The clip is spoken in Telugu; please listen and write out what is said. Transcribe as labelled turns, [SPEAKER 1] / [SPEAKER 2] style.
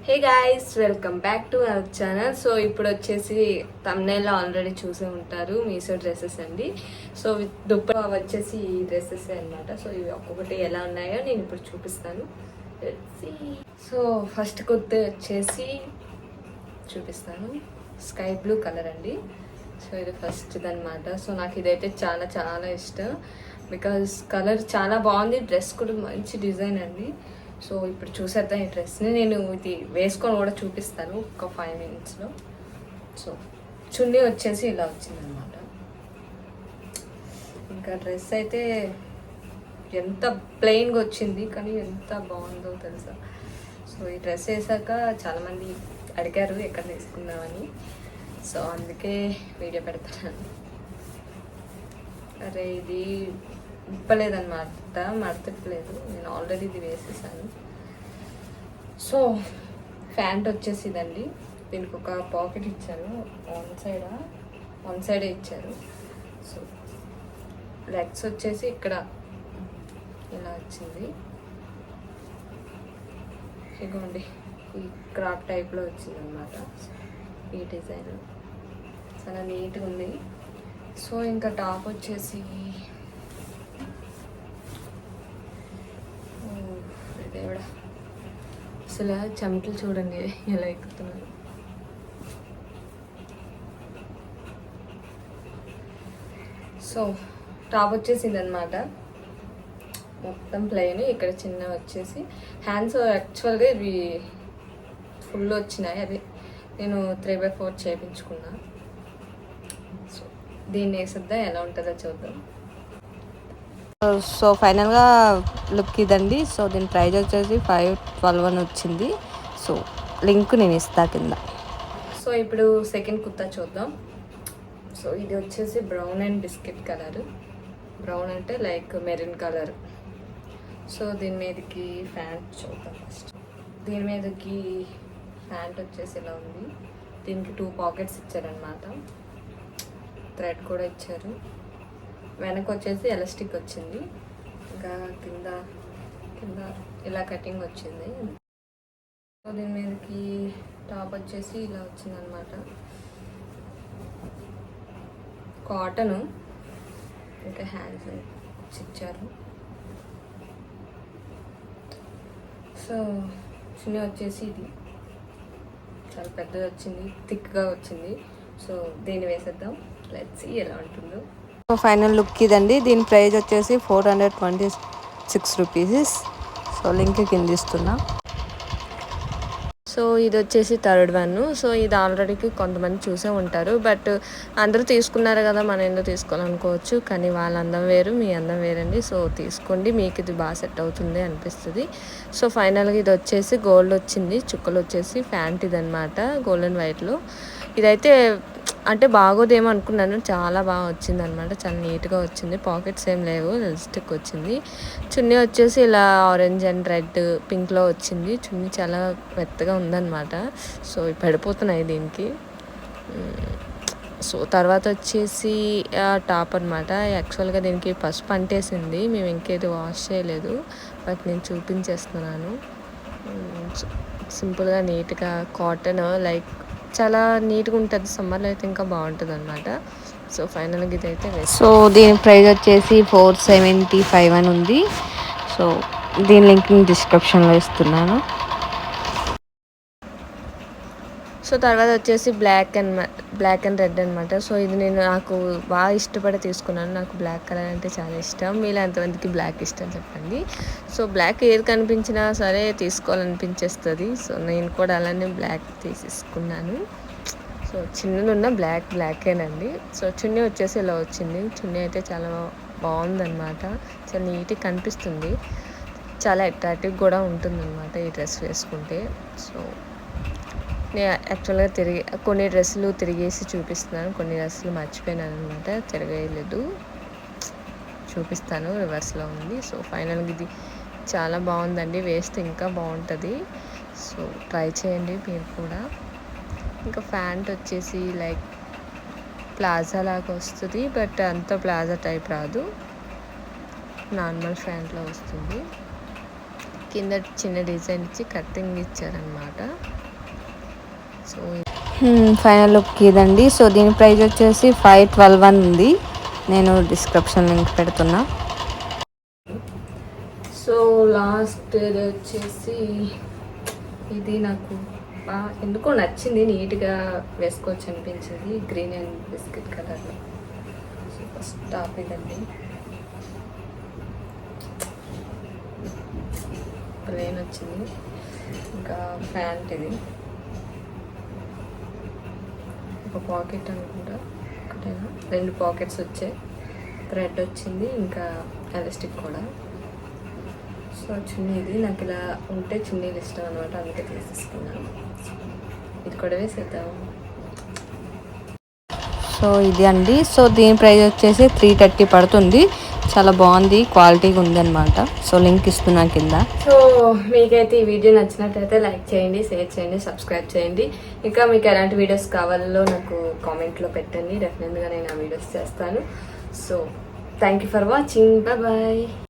[SPEAKER 1] Hey guys, welcome back to our channel. So ఇప్పుడు వచ్చేసి తమ్నేల్లో ఆల్రెడీ చూసే ఉంటారు, మీషో డ్రెస్సెస్ అండి. సో విత్ దుప్ప వచ్చేసి ఈ డ్రెస్సెస్ అనమాట. సో ఇవి ఒక్కొక్కటి ఎలా ఉన్నాయో నేను ఇప్పుడు చూపిస్తాను. సో ఫస్ట్ కుర్తి వచ్చేసి చూపిస్తాను, స్కై బ్లూ కలర్ అండి. సో ఇది ఫస్ట్ అనమాట. సో నాకు ఇదైతే చాలా చాలా ఇష్టం, బికాజ్ కలర్ చాలా బాగుంది, డ్రెస్ కూడా మంచి డిజైన్ అండి. సో ఇప్పుడు చూసేద్దాం ఈ డ్రెస్ని. నేను ఇది వేసుకొని కూడా చూపిస్తాను ఒక 5 minutesలో. సో చున్నీ వచ్చేసి ఇలా వచ్చిందనమాట. ఇంకా డ్రెస్ అయితే ఎంత ప్లెయిన్గా వచ్చింది, కానీ ఎంత బాగుందో తెలుసా. సో ఈ డ్రెస్ వేసాక చాలామంది అడిగారు ఎక్కడ తీసుకుందామని. సో అందుకే వీడియో పెడతాను. అరే ఇది ఇప్పలేదన్నమాట, మడతలేదు. నేను ఆల్రెడీ ఇది వేసేసాను. సో ప్యాంట్ వచ్చేసి ఇదండి. దీనికి ఒక పాకెట్ ఇచ్చారు, వన్ సైడే ఇచ్చారు. సో లెగ్స్ వచ్చేసి ఇక్కడ ఇలా వచ్చింది, ఇదిగోండి ఈ క్రాప్ టైప్లో వచ్చింది అనమాట. ఈ డిజైన్ చాలా నీట్గా ఉంది. సో ఇంకా టాప్ వచ్చేసి దేవుడా, అసలు చెమటలు చూడండి ఎలా ఎక్కుతున్నారు. సో టాప్ వచ్చేసి ఇదనమాట, మొత్తం ప్లెయిన్. ఇక్కడ చిన్న వచ్చేసి హ్యాండ్స్ యాక్చువల్గా ఇవి ఫుల్ వచ్చినాయి, అదే నేను 3/4 చేయించుకున్నా. సో దీన్ని వేసిద్దా ఎలా ఉంటుందో చూద్దాం. సో ఫైనల్గా లుక్ ఇదండి. సో దీని ప్రైస్ వచ్చేసి 512 అని వచ్చింది. సో లింక్ నేను ఇస్తా కింద. సో ఇప్పుడు సెకండ్ కుర్తా చూద్దాం. సో ఇది వచ్చేసి brown and biscuit colour. Brown అంటే లైక్ మెరూన్ కలర్. సో దీని మీదకి ప్యాంట్ చూద్దాం ఫస్ట్. దీని మీదకి ప్యాంట్ వచ్చేసి ఇలా ఉంది. దీనికి 2 పాకెట్స్ ఇచ్చారనమాట, థ్రెడ్ కూడా ఇచ్చారు. వెనక వచ్చేసి ఎలాస్టిక్ వచ్చింది, ఇంకా కింద కింద ఇలా కటింగ్ వచ్చింది. సో దీని మీదకి టాప్ వచ్చేసి ఇలా వచ్చింది అనమాట, కాటను. ఇంకా హ్యాండ్స్ ఇచ్చారు. సో చిన్న వచ్చేసి ఇది చాలా పెద్దది వచ్చింది, థిక్గా వచ్చింది. సో దీన్ని వేసేద్దాం, లెట్స్ సీ ఎలా ఉంటుందో. సో ఫైనల్ లుక్ ఇదండి. దీని ప్రైస్ వచ్చేసి 426 రూపీస్. సో లింక్ కింద ఇస్తున్నా. సో ఇది వచ్చేసి థర్డ్ వన్. సో ఇది ఆల్రెడీ కొంతమంది చూసే ఉంటారు, బట్ అందరూ తీసుకున్నారు కదా, మనం ఎందుకు తీసుకోవాలనుకోవచ్చు. కానీ వాళ్ళ అందం వేరు, మీ అందం వేరండి. సో తీసుకోండి, మీకు ఇది బాగా సెట్ అవుతుంది అనిపిస్తుంది. సో ఫైనల్గా ఇది వచ్చేసి గోల్డ్ వచ్చింది, చుక్కలు వచ్చేసి ప్యాంట్ ఇదనమాట, గోల్డ్ అండ్ వైట్లో. ఇదైతే అంటే బాగోదేమో అనుకున్నాను, చాలా బాగా వచ్చింది అనమాట, చాలా నీట్గా వచ్చింది. పాకెట్స్ ఏం లేవు, ఎలాస్టిక్ వచ్చింది. చున్నీ వచ్చేసి ఇలా ఆరెంజ్ అండ్ రెడ్ పింక్లో వచ్చింది. చున్నీ చాలా మెత్తగా ఉందన్నమాట. సో పడిపోతున్నాయి దీనికి. సో తర్వాత వచ్చేసి టాప్ అనమాట. యాక్చువల్గా దీనికి పసుపు అంటేసింది, మేము ఇంకేది వాష్ చేయలేదు, బట్ నేను చూపించేస్తున్నాను. సింపుల్గా నీట్గా కాటన్, లైక్ చాలా నీట్గా ఉంటుంది. సమ్మర్లో అయితే ఇంకా బాగుంటుంది అనమాట. సో ఫైనల్గా ఇదైతే సో దీని ప్రైస్ వచ్చేసి 475 అని ఉంది. సో దీని లింక్ డిస్క్రిప్షన్లో ఇస్తున్నాను. సో తర్వాత వచ్చేసి బ్లాక్ అండ్ రెడ్ అనమాట. సో ఇది నేను నాకు బాగా ఇష్టపడి తీసుకున్నాను. నాకు బ్లాక్ కలర్ అంటే చాలా ఇష్టం. మీలో ఎంతమందికి బ్లాక్ ఇష్టం చెప్పండి. సో బ్లాక్ ఏది కనిపించినా సరే తీసుకోవాలనిపించేస్తుంది. సో నేను కూడా అలానే బ్లాక్ తీసేసుకున్నాను. సో చిన్నలున్న బ్లాకేనండి. సో చున్నీ వచ్చేసి ఇలా వచ్చింది. చున్నీ అయితే చాలా బాగుందన్నమాట, చాలా నీట్గా కనిపిస్తుంది, చాలా అట్రాక్టివ్ కూడా ఉంటుందన్నమాట ఈ డ్రెస్ వేసుకుంటే. సో నేను యాక్చువల్గా కొన్ని డ్రెస్సులు తిరిగేసి చూపిస్తున్నాను, కొన్ని డ్రెస్సులు మర్చిపోయినాను అనమాట, తిరగలేదు. చూపిస్తాను, రివర్స్లో ఉంది. సో ఫైనల్గా ఇది చాలా బాగుందండి, వేస్తే ఇంకా బాగుంటుంది. సో ట్రై చేయండి మీరు కూడా. ఇంకా ప్యాంట్ వచ్చేసి లైక్ ప్లాజా లాగా వస్తుంది, బట్ అంత ప్లాజా టైప్ రాదు, నార్మల్ ప్యాంట్లో వస్తుంది. కింద చిన్న డిజైన్ ఇచ్చి కటింగ్ ఇచ్చారనమాట. సో ఫైనల్ లుక్ ఇదండి. సో దీని ప్రైస్ వచ్చేసి 512 అని ఉంది. నేను డిస్క్రిప్షన్ లింక్ పెడుతున్నా. సో లాస్ట్ వచ్చేసి ఇది నాకు ఎందుకో నచ్చింది, నీట్గా వేసుకోవచ్చు అనిపించింది, గ్రీన్ అండ్ బిస్కెట్ కలర్లో. సో ఫస్ట్ టాప్ ఇదండి, ప్లేన్ వచ్చింది. ఇంకా ప్యాంట్ ఇది, ఒక పాకెట్ అనుకుంటా, ఒకటేనా 2 పాకెట్స్ వచ్చాయి, థ్రెడ్ వచ్చింది, ఇంకా ఎలాస్టిక్ కూడా. సో చున్నీ ఇది నాకు ఇలా ఉంటే చున్నీలు ఇష్టం అనమాట, అందుకే తీసేసుకున్నాను. ఇది కూడా వేసేద్దాము. సో ఇది అండి. సో దీని ప్రైస్ వచ్చేసి 330 పడుతుంది. చాలా బాగుంది, క్వాలిటీగా ఉందన్నమాట. సో లింక్ ఇస్తున్నా కింద. సో మీకైతే ఈ వీడియో నచ్చినట్లయితే లైక్ చేయండి, షేర్ చేయండి, సబ్స్క్రైబ్ చేయండి. ఇంకా మీకు ఎలాంటి వీడియోస్ కావాలో నాకు కామెంట్లో పెట్టండి, డెఫినెట్గా నేను ఆ వీడియోస్ చేస్తాను. So thank you for watching, bye.